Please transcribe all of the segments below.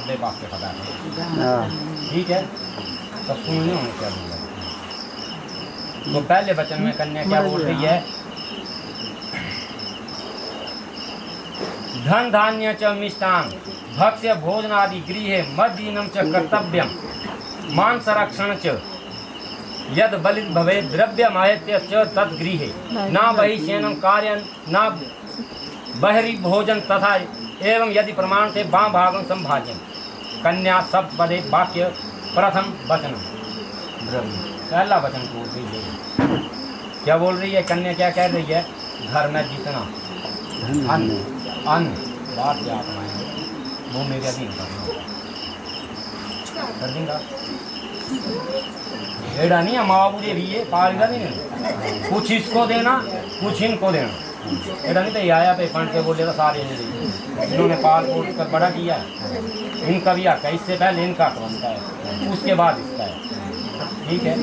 नब्बे पास के पता है, ठीक है। तो सुनने होने चाहिए। तो पहले वचन में कन्या क्या बोल रही है, धन धान्य च मिष्टान भक्ष्य भोजनादि गृहे मद्दीनम च कर्तव्यम मान संरक्षण च यद बलित भवे द्रव्यमायत्य च तद गृहे ना बहि शयनम कार्यन ना बहरी भोजन तथा एवं यदि प्रमाण से बाम भागम संभाजन कन्या शब्द पदे वाक्य प्रथम वचन पहला वचन बोल रही है। क्या बोल रही है कन्या, क्या कह रही है, घर में जितना अन्न बात क्या अपनाएंगे वो मेरे अधीन करना कर देंगे। एड़ा नहीं है माँ बुझे भी ये पालेगा नहीं, कुछ इसको देना कुछ इनको देना। एड़ा नहीं तो ये आया पे फंड के बोले तो सारे इन्होंने पाल पोस कर बड़ा किया है, इनका भी हक है, इससे पहले इनका बनता है उसके बाद इसका है, ठीक है।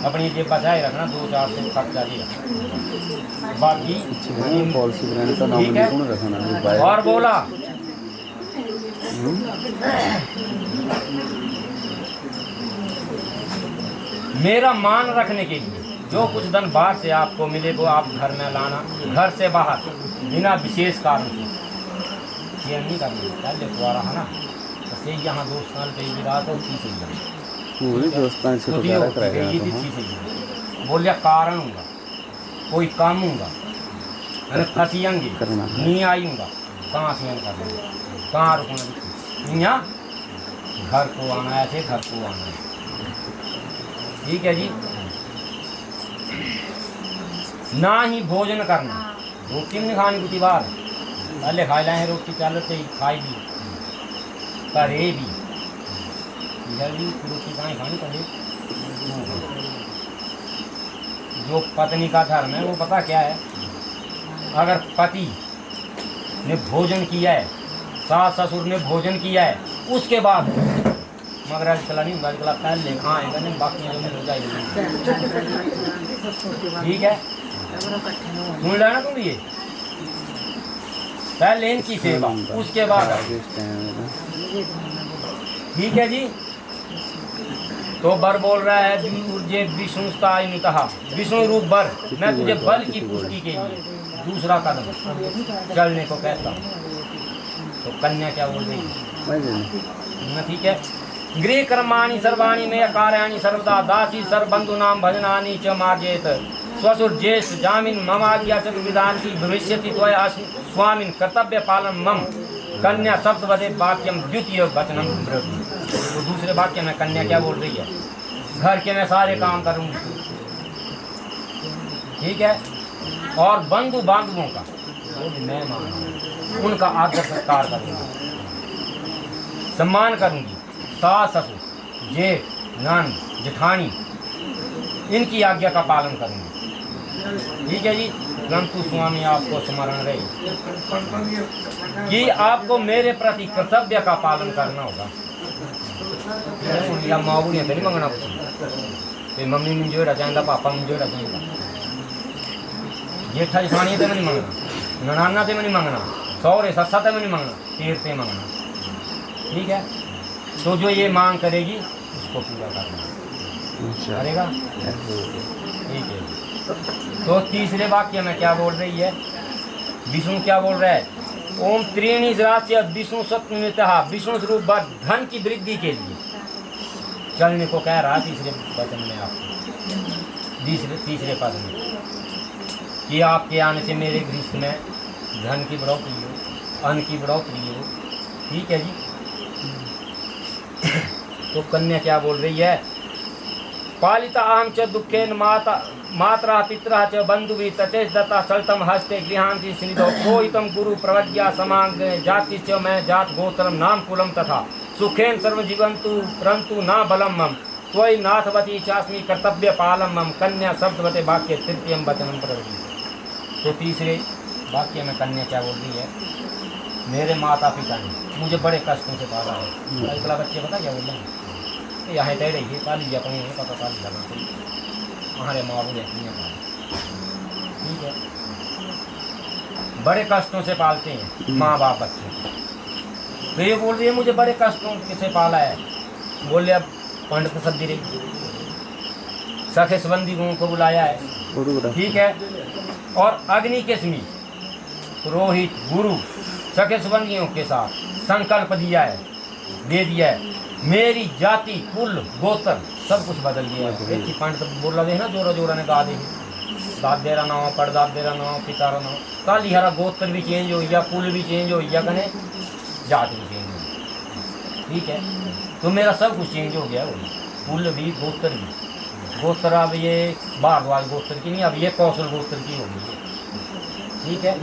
अपनी जेब बचाए रखना, 2-4 दिन खर्चा दिया बाकी ठीक है। और बोला मेरा मान रखने के लिए जो कुछ धन बाहर से आपको मिले वो आप घर में लाना, घर से बाहर बिना विशेष कारण से ये नहीं करना। पहले द्वारा है ना तो यहाँ 2 साल पे गिरा तो ठीक है, बोलिया कारण हूँगा कोई काम हूँगा फंसियंगे नहीं आईऊँगा, कहाँ से कर लूँगा, कहाँ रुकना, यहाँ घर को आना है थे, घर को आना है, ठीक है जी। ना ही भोजन करना, रोटी नहीं खानी कुछ बार पहले खा लाए रोटी चलते ही खाई भी करे भी रोटी कहाँ खानी पड़े। जो पत्नी का धर्म है वो पता क्या है, अगर पति ने भोजन किया है, सास ससुर ने भोजन किया है, उसके बाद मगर चला नहीं होगा, चला पहले खाएगा नहीं बाकी जो मिल जाएगी, ठीक है। सुन लेना तुम ये, पहले इनकी सेवा उसके बाद, ठीक है जी। तो बर बोल रहा है मुझे विष्णु कहा विष्णु रूप बर, मैं तुझे बल की पुष्टि के लिए दूसरा कदम चलने को कहता हूँ। तो कन्या क्या बोल रही है, ठीक है। गृह कर्माणि सर्वाणि में कार्याणि सर्वदा दासी सर्वबंधु नाम भजनानि च मार्जेत स्वसुर ज्येष्ठ जामिन मम आज्ञा च विधान की भविष्यति त्वया स्वामिन कर्तव्य पालन मम कन्या सप्तपदे वाक्यम द्वितीय वचनम ब्रवीमि। तो दूसरे वाक्य में कन्या क्या बोल रही है, घर के मैं सारे काम करूँगी, ठीक है। और बंधु बांधवों का वो भी मैं मानूंगी, उनका आदर सत्कार करूँगी, सम्मान करूँगी, सास ससुर जेठ नंद जेठानी इनकी आज्ञा का पालन करूँगी, ठीक है जी। परंतु स्वामी आपको स्मरण रहे कि आपको मेरे प्रति कर्तव्य का पालन करना होगा। या माँ ने तो नहीं मंगना कुछ, मम्मी मुझे रचाएंगा, पापा मुझे रचाएंगा, जेठा जेठानी से नहीं मंगना, ननाना से नहीं मंगना, सौरे सस्सा से नहीं मंगना, तीर से मंगना, ठीक है। तो जो ये मांग करेगी उसको पूरा करना करेगा, ठीक है। तो तीसरे वाक्य में क्या बोल रही है, विष्णु क्या बोल रहा है, ओम त्रीणी राशि विष्णु सत्ता विष्णु स्वरूप बर धन की वृद्धि के लिए चलने को कह रहा है। तीसरे वचन में आपको तीसरे पद में कि आपके आने से मेरे गृह में धन की बढ़ोतरी हो, अन्न की बढ़ोतरी हो, ठीक है जी। तो कन्या क्या बोल रही है, पालिता अहम च दुखेन मात्रा पित्रा च बंधुवी तचेश दत्ता सल्तम हस्ते गृहांति स्निधो कोहितम गुरु प्रवज्ञा समांग जाति च मैं जात गोत्रम नाम कुलम तथा सुखेन सर्व जीवंतु परंतु ना बलम मम त्वयि नाथवती चास्मी कर्तव्य पालम मम कन्या शब्दवते वाक्य तृतीयम वचनम प्रवृत्ति। तो तीसरे वाक्य में कन्या क्या बोल रही है, मेरे माता पिता ने मुझे बड़े कष्टों से पाला है। इकला बच्चे पता क्या बोल रहे हैं, यहाँ तय रही है पाली अपनी है पता पाली लगा कोई हमारे माँ बाप नहीं पाले, ठीक है। बड़े कष्टों से पालते हैं माँ बाप बच्चे, तो ये बोल रही है मुझे बड़े कष्टों किसे पाला है। बोले अब पंडित सब्जी रही, सखे संबंधी को बुलाया है, ठीक है। और अग्नि के समीप पुरोहित गुरु सखे संबंधियों के साथ संकल्प दिया है, दे दिया है। मेरी जाति कुल गोत्र सब कुछ बदल गया है। पंडित बोल रहे ना, जोरा जोरा ने गा दे, दादे रा नाम परदादे रा नाम पिता रा नाम, कल हरा गोत्र भी चेंज हो गया, कुल भी चेंज हो गया, कने जाति भी चेंज हो गई, ठीक है। तो मेरा सब कुछ चेंज हो गया, कुल भी गोत्र भी। गोत्र अब ये भारद्वाज गोत्र की नहीं, अब ये कौशल गोत्र की होगी, ठीक है।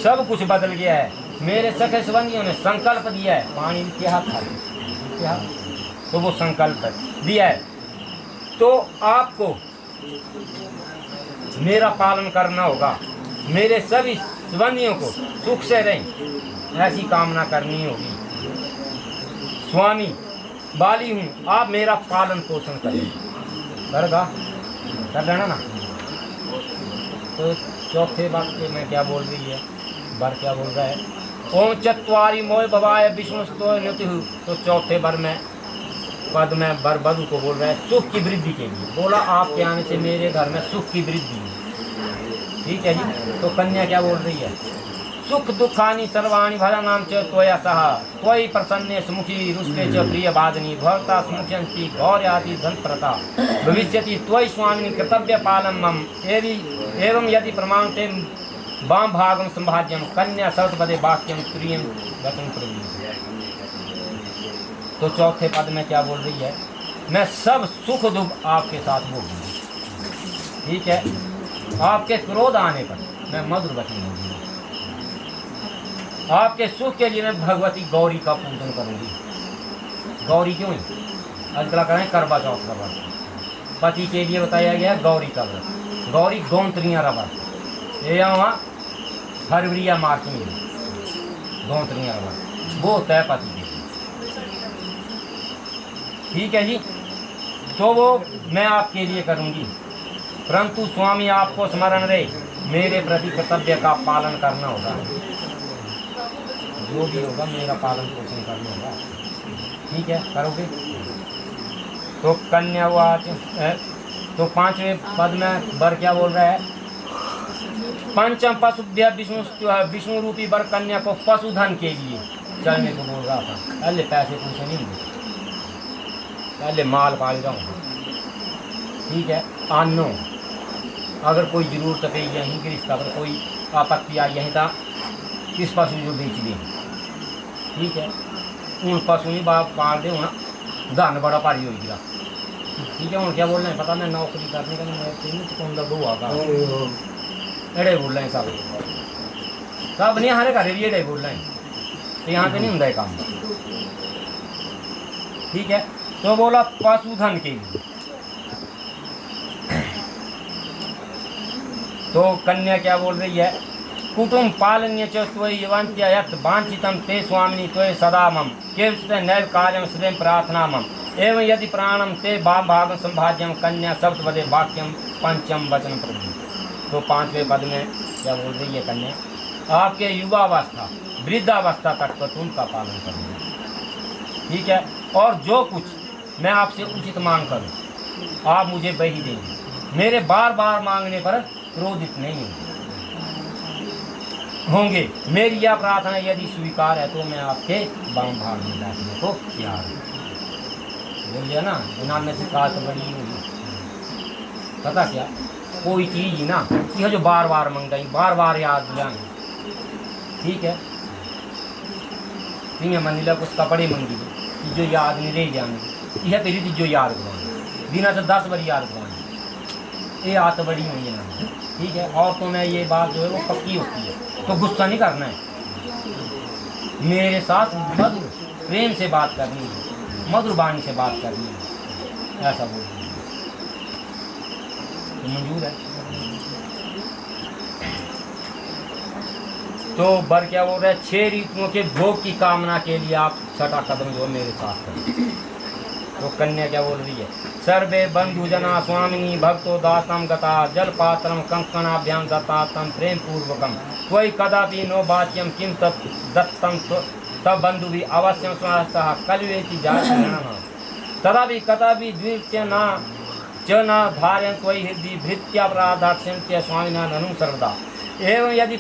सब कुछ बदल गया है। मेरे सखे संबंधियों ने संकल्प दिया है, पानी इतिहास था, तो वो संकल्प दिया है। तो आपको मेरा पालन करना होगा, मेरे सभी संबंधियों को सुख से रहें ऐसी कामना करनी होगी। स्वामी बाली हूँ, आप मेरा पालन पोषण करें, करेगा कर लेना ना। तो चौथे वाक्य में क्या बोल रही है, बर क्या बोल रहा है, ओम चत्वारी मोय भवाय विष्णु तो चौथे बर में पद में बर बधु को बोल रहा है सुख की वृद्धि के लिए। बोला आपके आने से मेरे घर में सुख की वृद्धि है, ठीक है जी। तो कन्या क्या बोल रही है, सुख दुखानी सर्वाणी भरा नाम च त्वया सह त्वयि प्रसन्ने सुमुखी रुष्टे च प्रिय बादनी भवता सुमुख्यंती गौर्यादि धन प्रता भविष्यति त्वयि स्वामिनी कर्तव्य पालन मम एवं यदि प्रमाणते वाम भागम संभाज्यम कन्या सर्त बदे वाक्यम प्रियम वचन प्रवीण। तो चौथे पद में क्या बोल रही है, मैं सब सुख दुख आपके साथ भोगूंगी, ठीक है। आपके क्रोध आने पर मैं मधुर वचन बोलूंगी, आपके सुख के लिए मैं भगवती गौरी का पूजन करूंगी। गौरी क्यों ही आजकल करें करवा चौथ का व्रत, पति के लिए बताया गया गौरी का व्रत। गौरी गौंत्रियां रवा ये वहाँ फरवरी या मार्च में गौंत्रियां रवा वो होता है पति के, ठीक है जी। तो वो मैं आपके लिए करूंगी, परंतु स्वामी आपको स्मरण रहे मेरे प्रति कर्तव्य का पालन करना होगा, जो भी होगा मेरा पालन पोषण करना होगा, ठीक है, करोगे। तो कन्यावाच तो पांचवें पद में बर क्या बोल रहा है, पंचम पशुभ्य विष्णु रूपी बर कन्या को पशुधन के लिए चलने को बोल रहा था। पहले पैसे पूछे नहीं दे, पहले माल पाल जाऊँ, ठीक है। आनो अगर कोई जरूरत पे यहीं गृहस्थ अगर कोई आपत्ति आई यहीं था किस पशु जो बेच दें, ठीक है। उन पशु ही बाप पाल दे वहाँ धन बड़ा भारी हो गया, ठीक है। उन क्या बोल रहे हैं पता नहीं, नौकरी करने का नहीं कौन सा दो आगा एड़े बोल रहे हैं सब नहीं हमारे घर भी एड़े बोल रहे हैं, तो यहाँ पे नहीं होता है काम, ठीक है। तो बोला पशुधन के लिए। तो कन्या क्या बोल रही है, कुटुंब पालन्य चयत वांछितम ते स्वामिनी त्वय सदा मम केवचित नैव कार्यम सदैव प्रार्थना मम एवं यदि प्राणम ते वाम भागम संभाज्यम कन्या सप्त पदे वाक्यम पंचम वचन प्रभु। तो पांचवें पद में क्या बोल रही है कन्या, आपके युवावस्था वृद्धावस्था तक पर उनका पालन करूँगा, ठीक है। और जो कुछ मैं आपसे उचित मांग करूँ आप मुझे वही देंगे, मेरे बार बार मांगने पर क्रोधित नहीं होंगे। मेरी यह प्रार्थना यदि स्वीकार है तो मैं आपके वाम भाग में बैठने को तैयार हूँ। बोलिए ना इनाम से काट बड़ी हुई, पता क्या कोई चीज़ ही ना यह जो बार बार मंगाई बार बार याद दिलानी, ठीक है। तीन मंजिला कुछ कपड़े मंगी जो याद नहीं रह जाएंगे, यह तेरी जो याद करवानी बिना से 10 बार याद करवानी, ये आत बड़ी हुई है ना, ठीक है। और तो मैं ये बात जो है वो पक्की होती है, तो गुस्सा नहीं करना है, मेरे साथ मधुर प्रेम से बात करनी है, मधुर वाणी से बात करनी है, ऐसा बोल तो मंजूर है। तो बर क्या बोल रहा है, 6 ऋतुओं के भोग की कामना के लिए आप छठा कदम जो मेरे साथ करें। तो कन्या क्या बोल रही है, सर्वे बंधु जना स्वामिनी भक्तो दासम गता जल पात्रम कंकणाभ्याम दत्तातम प्रेम पूर्वकम कोई कदापि नो वाच्यम किम तत् दत्तम तब बंधु भी अवश्यम स्वास्थ्य कलवेति जाति तदापि कदापि द्वितीय न च न धार्यं त्वयि हृदि भृत्यापराधाक्ष्यन्त्य स्वामिना ननु सर्वदा एवं यदि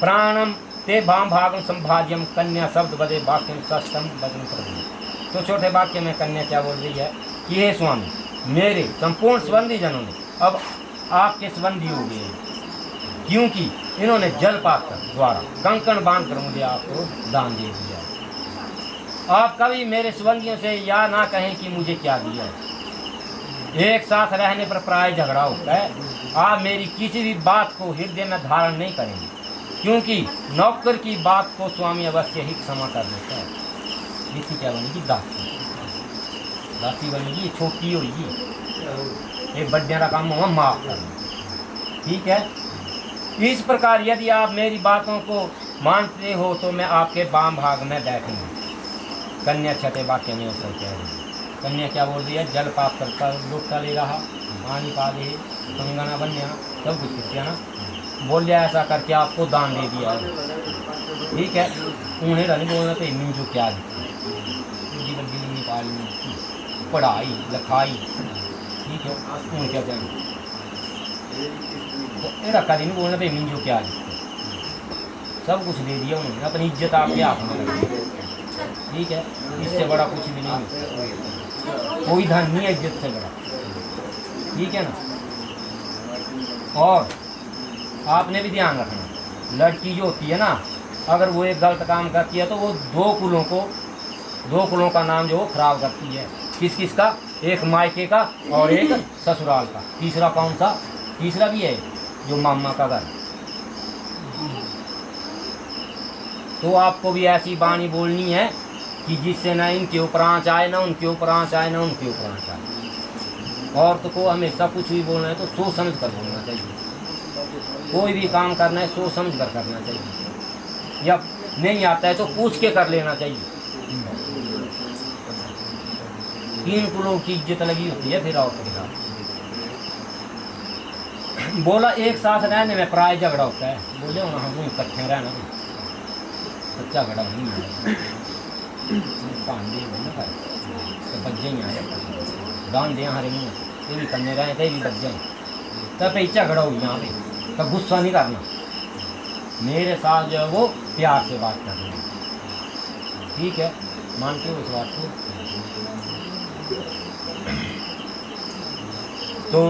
प्राणम ते वाम भागम संभाज्यम कन्या शब्द बदे वाक्य सष्टम वचन प्रति। तो छोटे वाक्य में कन्या क्या बोल रही है कि हे स्वामी मेरे संपूर्ण संबंधी जनों ने अब आपके संबंधी हो गए क्योंकि इन्होंने जलपात कर द्वारा कंकण बांध कर मुझे आपको दान दे दिया। आप कभी मेरे संबंधियों से या ना कहें कि मुझे क्या दिया है। एक साथ रहने पर प्राय झगड़ा होता है। आप मेरी किसी भी बात को हृदय में धारण नहीं करेंगे क्योंकि नौकर की बात को स्वामी अवश्य ही क्षमा कर देता है। इसकी क्या बनेगी दासी, दासी बनेगी, छोटी होगी, एक बड्डिया काम हुआ माफ करना। ठीक है, इस प्रकार यदि आप मेरी बातों को मानते हो तो मैं आपके वाम भाग में बैठूंगा। कन्या छठे वाक्य में ऐसा कह रही है। कन्या क्या बोल रही है, जल पाप करता लुटता ले रहा, पानी पा दे, कंगना बन्या, सब कुछ किया ना, बोल दिया ऐसा करके आपको दान दे दिया है। ठीक है, उन्हें नहीं बोलना तो मिंजू क्या जीवन नहीं पाली पढ़ाई लिखाई। ठीक है, उन्हें क्या चाहिए तो ये रखा नहीं बोलना तो मिंजू क्या सब कुछ दे दिया उन्होंने, अपनी इज्जत आपके हाथ में रखी। ठीक है, इससे बड़ा कुछ भी नहीं, कोई धन नहीं है इज्जत से बड़ा। ठीक है ना। और आपने भी ध्यान रखना, लड़की जो होती है ना, अगर वो एक गलत काम करती है तो वो दो कुलों का नाम जो खराब करती है। किस किस का, एक मायके का और एक ससुराल का। तीसरा कौन सा, तीसरा भी है जो मामा का घर। तो आपको भी ऐसी वाणी बोलनी है कि जिससे ना इनके ऊपर आँच आए, ना उनके ऊपर आँच आए, ना उनके ऊपर आँच आए। औरत को हमेशा कुछ भी बोलना है तो सोच समझ कर बोलना चाहिए। कोई भी काम करना है सोच समझ कर करना चाहिए, या नहीं आता है तो पूछ के कर लेना चाहिए। 3 कुलों की इज्जत लगी होती है फिर औरत के साथ। बोला एक साथ रहने में प्राय झगड़ा होता है। बोले हम इकट्ठे रहना, सच्चा झगड़ा नहीं है। पांडे तो बच्चे ही आए दान दे हरे मुँह, ये भी करने रहे थे, भी बच जाए तब पे झगड़ा हो यहाँ पे। तब गुस्सा नहीं करना, मेरे साथ जो है वो प्यार से बात करना। ठीक है, मानते हो इस बात को। तो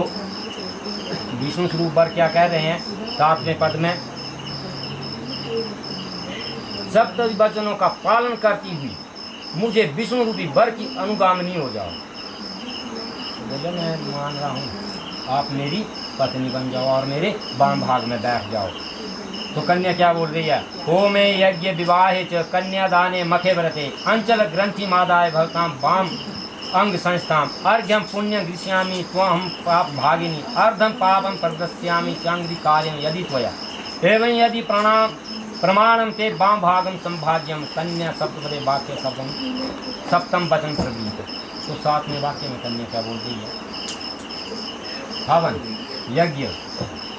विष्णु स्वरूप वर क्या कह रहे हैं 7वें पद में, सब वचनों का पालन करती हुई मुझे विष्णु रूपी वर की अनुगामिनी हो जाओ। बोले मैं मान रहा हूँ, आप मेरी पत्नी बन जाओ और मेरे वाम भाग में बैठ जाओ। तो कन्या क्या बोल रही है, हो में यज्ञ विवाहे च कन्यादाने मखे व्रते अंचल ग्रंथि मादाय भवताम वाम अंग संस्थाम अर्घ्यम पुण्यं गृह्णामि त्वं पाप भागिनी अर्धम पापम प्रदस्यामि चांग्री कार्यम यदि त्वया एवं यदि प्रमाणम ते वाम भागम संभाज्यम कन्या सप्तपदे वाक्य सप्तम वचन प्रवीत। तो 7वें वाक्य में कन्या क्या बोल रही है, हवन यज्ञ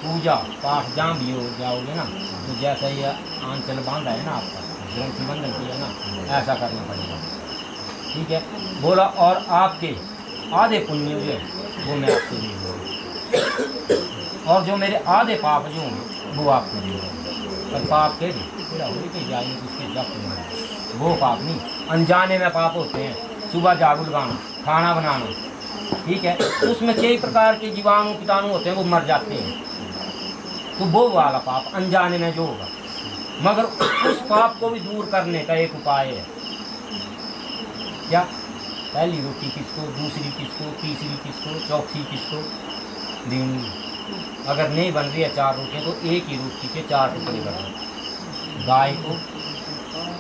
पूजा पाठ जहाँ भी हो जाओगे ना, तो जैसा ये आंचल बांधा है ना, आपका ग्रंथि बंधन किया ना, ऐसा करना पड़ेगा। ठीक है, बोला और आपके आधे पुण्य जो है वो मैं आपको दे दूँगा, और जो मेरे आधे पाप जो होंगे वो आपको दे दूँगा। पर पाप के जाएंगे उसके जब वो पाप नहीं, अनजाने में पाप होते हैं। सुबह जागुल गाना, खाना बनाना, ठीक है, उसमें कई प्रकार के जीवाणु कीटाणु होते हैं, वो मर जाते हैं। तो वो वाला पाप अनजाने में जो होगा, मगर उस पाप को भी दूर करने का एक उपाय है। क्या, पहली रोटी किसको, दूसरी किसको, तीसरी किसको, चौथी किसको देनी। अगर नहीं बन रही है 4 रोटियाँ तो एक ही रोटी के 4 टुकड़े कर दो। गाय को,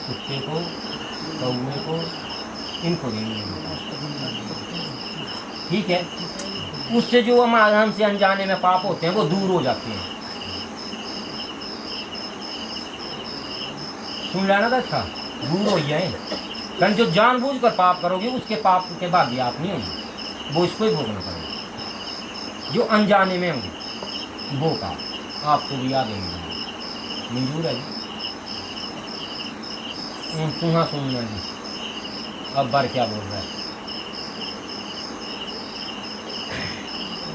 कुत्ते को, कौवे को, इनको देनी है। ठीक है, उससे जो हमसे अनजाने में पाप होते हैं वो दूर हो जाते हैं। सुन लेना था, अच्छा दूर हो जाए। कारण जो जानबूझ कर पाप करोगे उसके पाप के बाद भी आप नहीं होंगे, वो इसको ही भोगना पड़ेगा। जो अनजाने में होंगे वो पाप आपको भी याद है। मंजूर है जी। सुना सुनना जी। अब बर क्या बोल रहा है?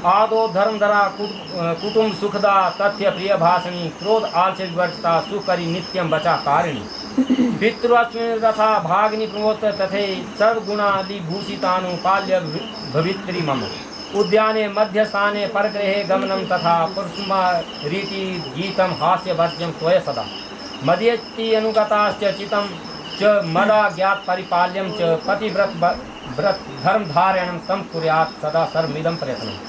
आदो धर्मधरा कुटुंब सुखदा तथ्य प्रिय भाषणी क्रोध आलस्य विवर्जिता सुकरी नित्यम बचा कारिणी पितृअस्मिन्रथा भागिनी प्रमोद तथे सर्वगुणादि भूषितानु पाल्य भवित्री मम उद्याने मध्यस्थाने परगृहे गमनम तथा पुरुषमा रीति गीतम हास्य भर्ज्यम त्वय सदा मदीयति अनुगताश्च चितं च मदा ज्ञात परिपाल्यम च पतिव्रत व्रत धर्म धारणं तम कुर्यात् सदा सर्वमिदं प्रयत्नम्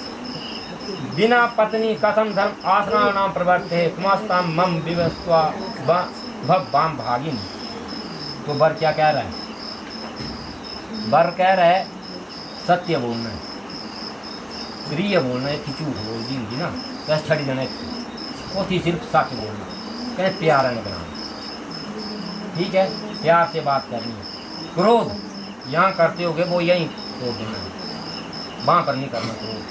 बिना पत्नी कथम धर्म आश्रमाणाम प्रवर्ते कुमास्ताम मम विवस्वा भगवान भागिनी। तो बर क्या कह रहा है? बर कह रहा है सत्य बोलना है, प्रिय बोलना है, कि झूठ बोल दी ना कह छड़ी देना वो थी सिर्फ सच बोलना, कह प्यार निकलना। ठीक है, प्यार से बात करनी है। क्रोध यहाँ करते होगे वो यहीं छोड़ देना है, वहाँ पर नहीं करना क्रोध।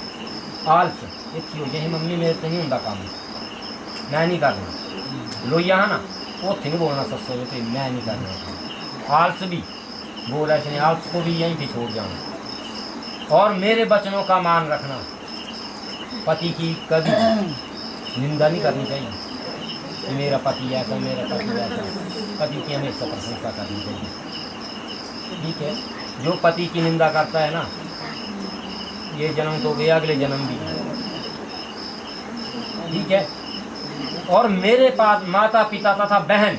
आलस एक हो यही मम्मी मेरे से नहीं होता काम, मैं नहीं करना। लो यहाँ ना उत्थे नहीं बोलना सस्ते में, तो मैं नहीं करना। आलस भी बोला इसने, आलस को भी यहीं पे छोड़ जाना। और मेरे वचनों का मान रखना, पति की कभी निंदा नहीं करनी चाहिए कि मेरा पति ऐसा, मेरा पति ऐसा। पति की हमेशा प्रशंसा करनी चाहिए। ठीक है, जो पति की निंदा करता है ना, ये जन्म तो गया, अगले जन्म भी। ठीक है, और मेरे पास माता पिता तथा बहन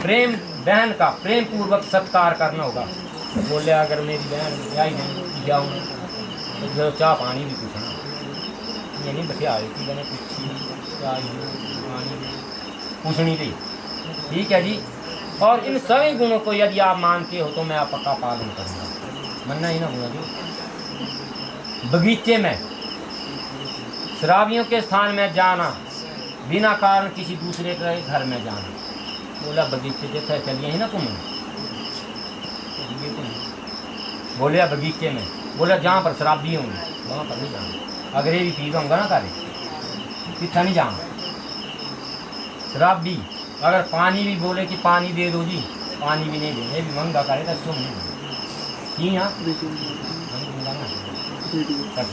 प्रेम, बहन का प्रेम पूर्वक सत्कार करना होगा। तो बोले अगर मेरी बहन आई जाऊँ तो चाह पानी भी पूछना, ये नहीं बैठा कि मैंने पानी पूछनी थी। ठीक है जी, और इन सभी गुणों को यदि आप मानते हो तो मैं आपका पालन करूँगा। मानना ही ना गुणा जी। बगीचे में शराबियों के स्थान में जाना, बिना कारण किसी दूसरे के घर में जाना। बोला बगीचे जैसे चलिए ही ना तुम। बोले बगीचे में, बोला जहाँ पर शराबी होंगे वहाँ पर नहीं जाना। अगर ये भी पी होगा ना करे कितना नहीं जाना। शराबी अगर पानी भी बोले कि पानी दे दो जी, पानी भी नहीं देंगे, भी महंगा करे तो क्यों नहीं। यहाँ ठीक है,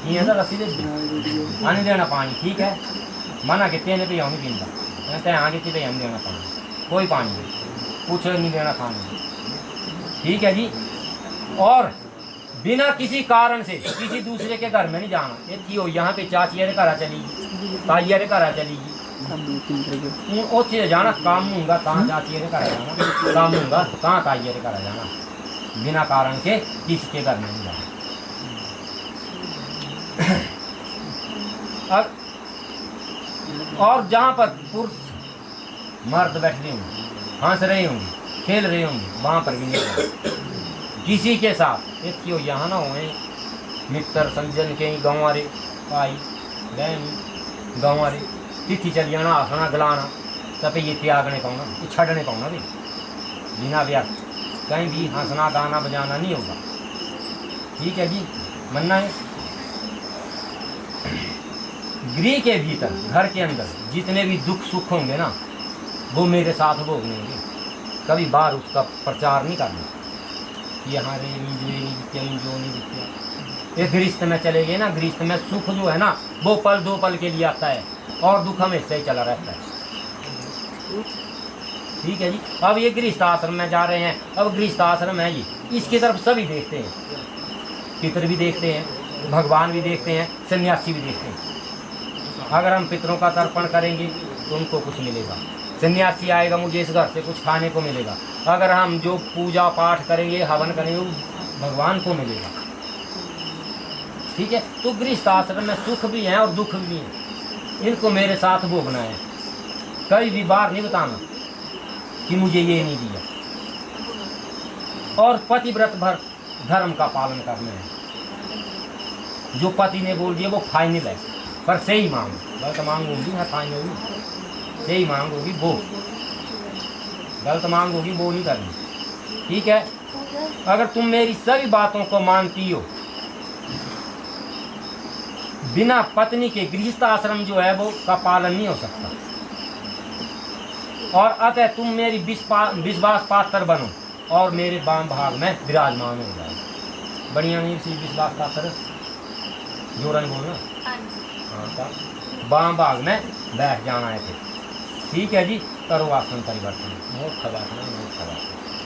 ये रस्सी दे पानी देना पानी। ठीक है, मना कितने ने पे नहीं पीता, कहते हैं हाँ कितने पे हम देना पानी, कोई पानी नहीं, कुछ नहीं देना खाने। ठीक है जी, और बिना किसी कारण से किसी दूसरे के घर में नहीं जाना। ये थी हो यहाँ पे चाची अरे घर चलेगी, ताई अरे घर चलेगी, उसे जाना काम होगा कहाँ चाची अरे घर जाना, काम होगा कहाँ ताई अरे घर जाना। बिना कारण के किसी के घर में नहीं जाना। और जहाँ पर पुरुष मर्द बैठे होंगे, हंस रहे होंगे, खेल रहे होंगे, वहाँ पर भी नहीं किसी के साथ। एक क्यों यहाँ ना हुए मित्र संजन के गाँव वाले भाई बहन गाँव वाले तिथि चल जाना, हंसना गलाना, तब ये त्यागने पाऊँ ये छड़ने पाऊँ भी बिना व्यर्थ कहीं भी हंसना गाना बजाना नहीं होगा। ठीक है जी, मानना है। गृह के भीतर, घर के अंदर जितने भी दुख सुख होंगे ना, वो मेरे साथ भोगने होंगे। कभी बाहर उसका प्रचार नहीं करना कि यहाँ रे नहीं दिखते। ये गृहस्थ में चले गए ना, गृहस्थ में सुख जो है ना वो पल दो पल के लिए आता है और दुख हमेशा ही चला रहता है। ठीक है जी, अब ये गृहस्थ आश्रम में जा रहे हैं, अब गृहस्थ आश्रम है ये, इसकी तरफ सभी देखते हैं, पितर भी देखते हैं, भगवान भी देखते हैं, सन्यासी भी देखते हैं। अगर हम पितरों का तर्पण करेंगे तो उनको कुछ मिलेगा, सन्यासी आएगा मुझे इस घर से कुछ खाने को मिलेगा। अगर हम जो पूजा पाठ करेंगे, हवन करेंगे, वो भगवान को मिलेगा। ठीक है, तो गृहस्थ आश्रम में सुख भी हैं और दुख भी हैं, इनको मेरे साथ भोगना है। कई भी बार नहीं बताना कि मुझे ये नहीं दिया। और पतिव्रत भर धर्म का पालन करना है। जो पति ने बोल दिया वो फाइनल है, पर सही मांग, गलत मांग होगी ना फाइनल होगी, सही मांग होगी वो, गलत मांग होगी वो नहीं करनी। ठीक है, अगर तुम मेरी सभी बातों को मानती हो, बिना पत्नी के गृहस्थ आश्रम जो है वो का पालन नहीं हो सकता। और अतः तुम मेरी विश्वास पात्र बनो और मेरे वाम भाग में विराजमान हो जाए। बढ़िया नहीं सी विश्वास पात्र जोरन बोलना। हाँ तो वाम भाग में बैठ जाना है फिर। ठीक है जी, करो आसन परिवर्तन। मोक्ष बात नहीं, मोक्ष बात।